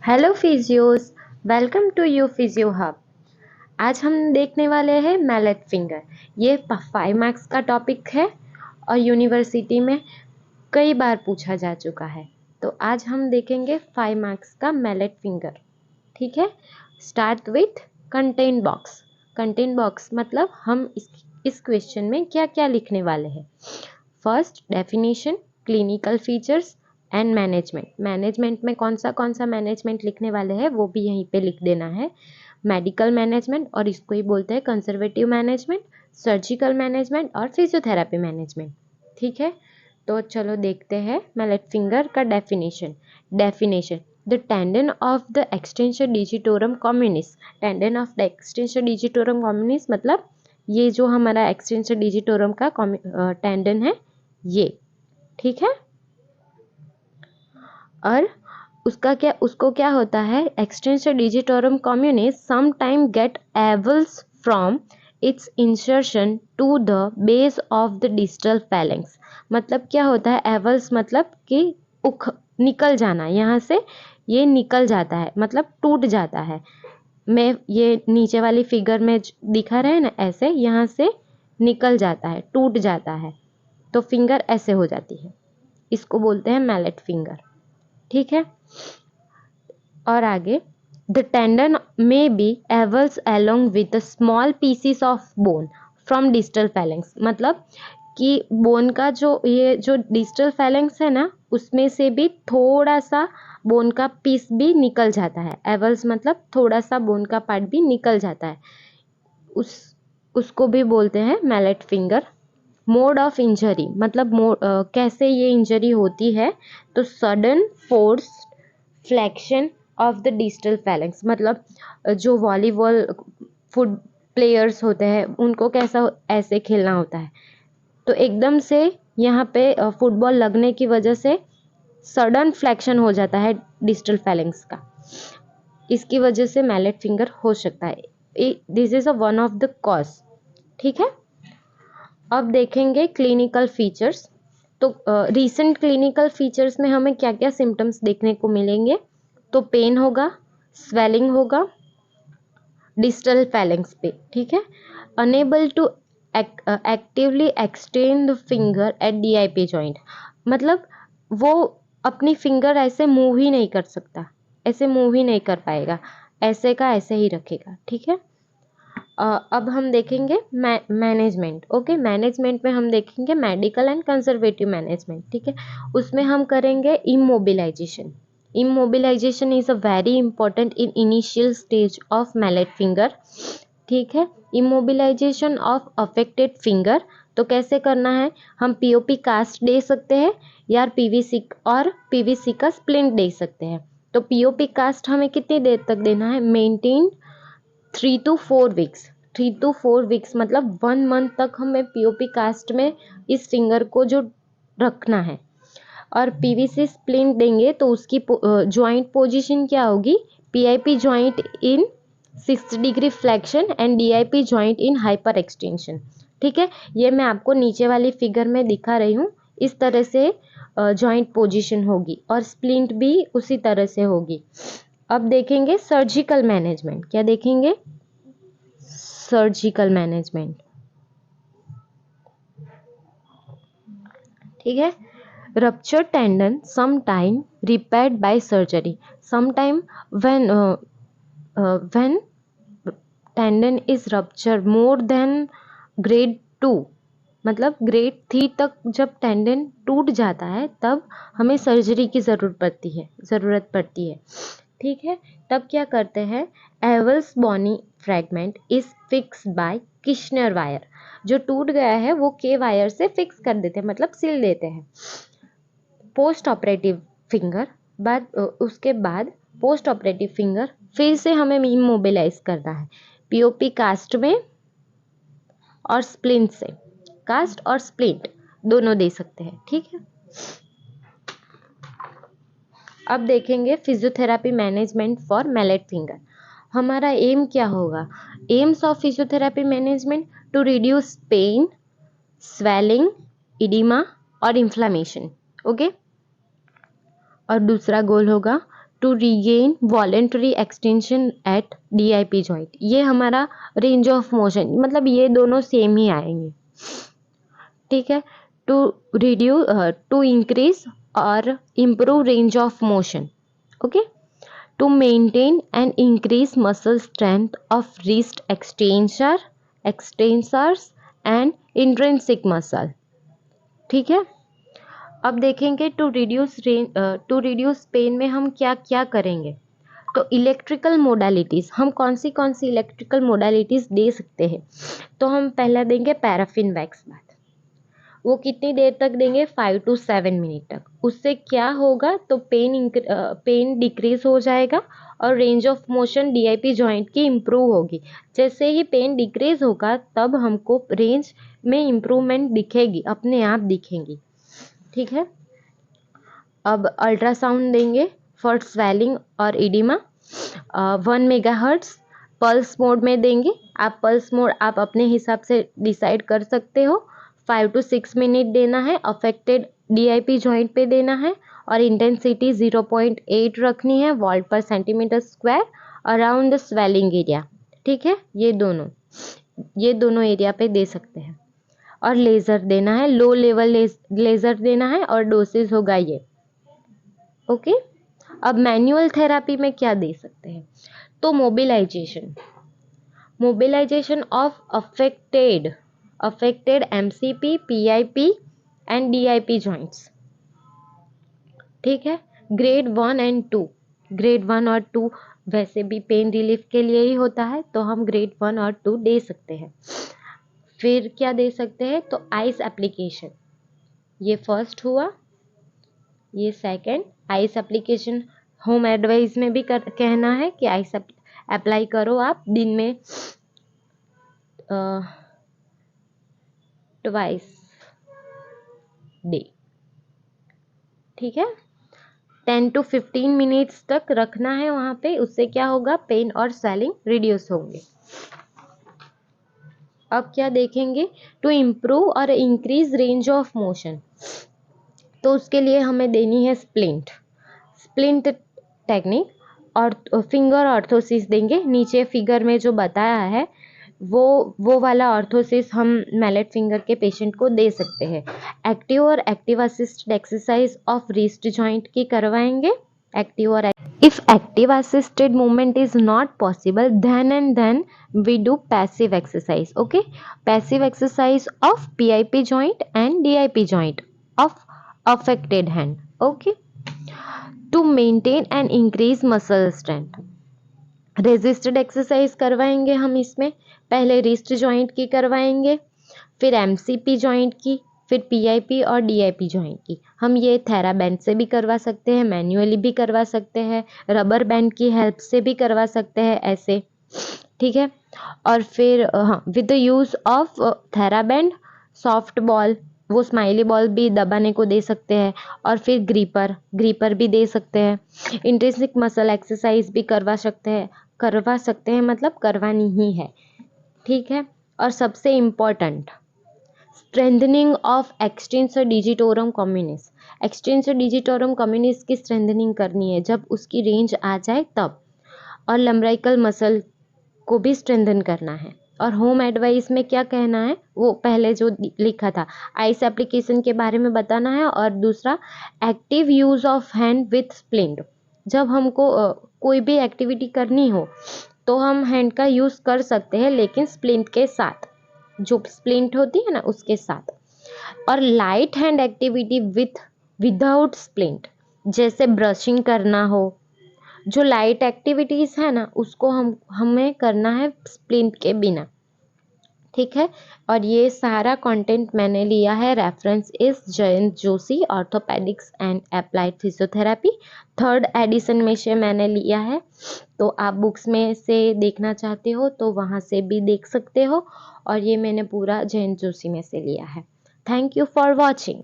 Hello physios, welcome to you physio hub. आज हम देखने वाले हैं मैलेट फिंगर। ये 5 मार्क्स का टॉपिक है और यूनिवर्सिटी में कई बार पूछा जा चुका है। तो आज हम देखेंगे 5 मार्क्स का मैलेट फिंगर। ठीक है, start with content box. Content box मतलब हम इस क्वेश्चन में क्या क्या लिखने वाले हैं। First, definition, clinical features and management. Management में कौन सा मैनेजमेंट लिखने वाले हैं वो भी यहीं पे लिख देना है। मेडिकल मैनेजमेंट, और इसको ही बोलते हैं कंजर्वेटिव मैनेजमेंट, सर्जिकल मैनेजमेंट और फिजियोथेरेपी मैनेजमेंट। ठीक है, तो चलो देखते हैं मैलेट फिंगर का definition. Definition, the tendon of the extensor digitorum communis. Tendon of the extensor digitorum communis मतलब ये जो हमारा एक्सटेंसर डिजिटोरम का टेंडन है ये। ठीक है, और उसको क्या होता है, extensor digitorum communis some time get avulse from its insertion to the base of the distal phalanx. मतलब क्या होता है, एवल्स मतलब कि निकल जाना, यहाँ से ये निकल जाता है मतलब टूट जाता है। मैं ये नीचे वाली फिगर में दिखा रहे हैं ना, ऐसे यहाँ से निकल जाता है, टूट जाता है, तो फिंगर ऐसे हो जाती है। इसको बोलते हैं मैलेट फिंगर। ठीक है, और आगे, द टेंडन में be avulse along with small pieces of bone from distal phalanx. मतलब कि बोन का जो डिस्टल फैलेंक्स है ना, उसमें से भी थोड़ा सा बोन का पीस भी निकल जाता है। एवल्स मतलब थोड़ा सा बोन का पार्ट भी निकल जाता है, उसको भी बोलते हैं mallet finger. Mode of injury मतलब कैसे ये इंजरी होती है, तो sudden force flexion of the distal phalanx. मतलब जो वॉलीबॉल फुट प्लेयर्स होते हैं उनको कैसा ऐसे खेलना होता है, तो एकदम से यहाँ पे फुटबॉल लगने की वजह से सडन फ्लेक्शन हो जाता है डिस्टल फैलेंक्स का, इसकी वजह से मैलेट फिंगर हो सकता है। This is a one of the cause. ठीक है, अब देखेंगे क्लिनिकल फीचर्स। तो रीसेंट क्लिनिकल फीचर्स में हमें क्या क्या सिम्टम्स देखने को मिलेंगे, तो पेन होगा, स्वेलिंग होगा डिस्टल फैलेंक्स पे। ठीक है, unable to actively extend the finger at DIP joint. मतलब वो अपनी फिंगर ऐसे मूव ही नहीं कर सकता, ऐसे मूव ही नहीं कर पाएगा, ऐसे का ऐसे ही रखेगा। ठीक है, अब हम देखेंगे मैनेजमेंट। ओके, मैनेजमेंट में हम देखेंगे मेडिकल एंड कंजर्वेटिव मैनेजमेंट। ठीक है, उसमें हम करेंगे immobilisation. Immobilisation is a very important in initial stage of mallet finger. ठीक है, इमोबिलाइजेशन ऑफ अफेक्टेड फिंगर तो कैसे करना है, हम पीओपी कास्ट दे सकते हैं या पीवीसी का स्प्लिंट दे सकते हैं। तो पीओपी कास्ट हमें कितनी देर तक देना है, maintain 3 to 4 weeks. 3 to 4 weeks मतलब 1 मंथ तक हमें पीओपी कास्ट में इस फिंगर को जो रखना है। और पीवीसी स्प्लिंट देंगे तो उसकी जॉइंट पोजीशन क्या होगी, PIP joint in 6 degree flexion and DIP joint in hyper extension. ठीक है, ये मैं आपको नीचे वाली फिगर में दिखा रही हूँ, इस तरह से जॉइंट पोजीशन होगी और स्प्लिंट भी उसी तरह से होगी। अब देखेंगे सर्जिकल मैनेजमेंट। क्या देखेंगे, सर्जिकल मैनेजमेंट। ठीक है, rupture tendon some time repaired by surgery. Some time when tendon is rupture more than grade 2, मतलब grade 3 तक जब टेंडन टूट जाता है तब हमें सर्जरी की ज़रूरत पड़ती है। ठीक है, तब क्या करते हैं, avulse bony fragment is fix by Kirschner wire. जो टूट गया है वो के वायर से फिक्स कर देते हैं, मतलब सिल देते हैं। पोस्ट ऑपरेटिव फिंगर उसके बाद पोस्ट ऑपरेटिव फिंगर फिर से हमें इमोबिलाइज करना है पीओपी कास्ट में और स्प्लिंट से। कास्ट और स्प्लिंट दोनों दे सकते हैं। ठीक है, अब देखेंगे physiotherapy management for mallet finger. हमारा एम क्या होगा, aims of physiotherapy management to reduce pain, swelling, oedema और इन्फ्लामेशन। ओके, और दूसरा गोल होगा to regain voluntary extension at DIP joint. ये हमारा रेंज ऑफ मोशन, मतलब ये दोनों सेम ही आएंगे, ठीक है। टू रिड्यूस, टू इंक्रीज और improve range of motion, okay. To maintain and increase muscle strength of wrist extensors and intrinsic muscle, ठीक है। अब देखेंगे टू रिड्यूस पेन में हम क्या क्या करेंगे। तो इलेक्ट्रिकल मोडालिटीज़, हम कौन सी इलेक्ट्रिकल मोडालिटीज़ दे सकते हैं। तो हम पहला देंगे पैराफिन वैक्स बाथ। वो कितनी देर तक देंगे, 5 to 7 मिनट तक। उससे क्या होगा, तो पेन डिक्रीज हो जाएगा और range of motion DIP joint की इम्प्रूव होगी। जैसे ही पेन डिक्रीज होगा तब हमको रेंज में इम्प्रूवमेंट दिखेगी, अपने आप दिखेगी, ठीक है। अब अल्ट्रासाउंड देंगे फॉर स्वेलिंग और इडिमा, 1 मेगाहर्ट्ज पल्स मोड में देंगे। आप पल्स मोड आप अपने हिसाब से डिसाइड कर सकते हो। 5 to 6 मिनट देना है, अफेक्टेड DIP जॉइंट पे देना है और इंटेंसिटी 0.8 रखनी है वॉल्ट पर centimetre square around the swelling area, ठीक है। ये दोनों एरिया पे दे सकते हैं। और लेज़र देना है, लो लेवल लेज़र देना है और डोसेज होगा ये, ओके। अब मैनुअल थेरापी में क्या दे सकते हैं, तो mobilisation of affected MCP, PIP and DIP joints, ठीक है। ग्रेड 1 and 2, ग्रेड 1 और 2 वैसे भी पेन रिलीफ के लिए ही होता है, तो हम ग्रेड 1 और 2 दे सकते हैं। फिर क्या दे सकते हैं, तो आइस एप्लीकेशन, ये फर्स्ट हुआ, ये second. Ice application home advice में भी कहना है कि आइस अप्लाई करो आप दिन में ट्वाइस डे, ठीक है। 10 to 15 मिनट्स तक रखना है वहाँ पे, उससे क्या होगा, पेन और स्वेलिंग रिड्यूस होंगे। अब क्या देखेंगे, टू इम्प्रूव और इंक्रीज रेंज ऑफ मोशन, तो उसके लिए हमें देनी है स्प्लिंट टेक्निक और फिंगर ऑर्थोसिस देंगे। नीचे फिगर में जो बताया है वो वाला ऑर्थोसिस हम मैलेट फिंगर के पेशेंट को दे सकते हैं। एक्टिव और active assisted exercise of wrist joint की करवाएंगे। If active assisted movement is not possible, then we do passive exercise, okay. Passive exercise of PIP joint and DIP joint of affected hand, okay. To maintain and increase muscle strength, resisted exercise करवाएंगे हम इसमें। पहले wrist joint की करवाएंगे, फिर MCP joint की, फिर PIP और DIP जॉइंट की। हम ये थेराबैंड से भी करवा सकते हैं, मैन्युअली भी करवा सकते हैं, रबर बैंड की हेल्प से भी करवा सकते हैं, ऐसे, ठीक है। और फिर हाँ, with the use of TheraBand, soft ball, वो स्माइली बॉल भी दबाने को दे सकते हैं, और फिर ग्रीपर भी दे सकते हैं। इंट्रिंसिक मसल एक्सरसाइज भी करवा सकते हैं, मतलब करवानी ही है, ठीक है। और सबसे important, strengthening of extensor digitorum communis. Extensor digitorum communis की स्ट्रेंथनिंग करनी है जब उसकी रेंज आ जाए तब। और लम्ब्राइकल मसल को भी स्ट्रेंथन करना है। और होम एडवाइस में क्या कहना है, वो पहले जो लिखा था, आइस एप्लीकेशन के बारे में बताना है। और दूसरा, active use of hand with splint. जब हमको कोई भी एक्टिविटी करनी हो तो हम हैंड का यूज़ कर सकते हैं, लेकिन स्प्लिंट के साथ, जो स्प्लिंट होती है ना उसके साथ। और light hand activity without splint, जैसे ब्रशिंग करना हो, जो लाइट एक्टिविटीज़ है ना उसको हमें करना है स्प्लिंट के बिना, ठीक है। और ये सारा कंटेंट मैंने लिया है, reference is Jayant Joshi, orthopaedics and applied physiotherapy, 3rd edition में से मैंने लिया है। तो आप बुक्स में से देखना चाहते हो तो वहाँ से भी देख सकते हो, और ये मैंने पूरा जयंत जोशी में से लिया है। Thank you for watching.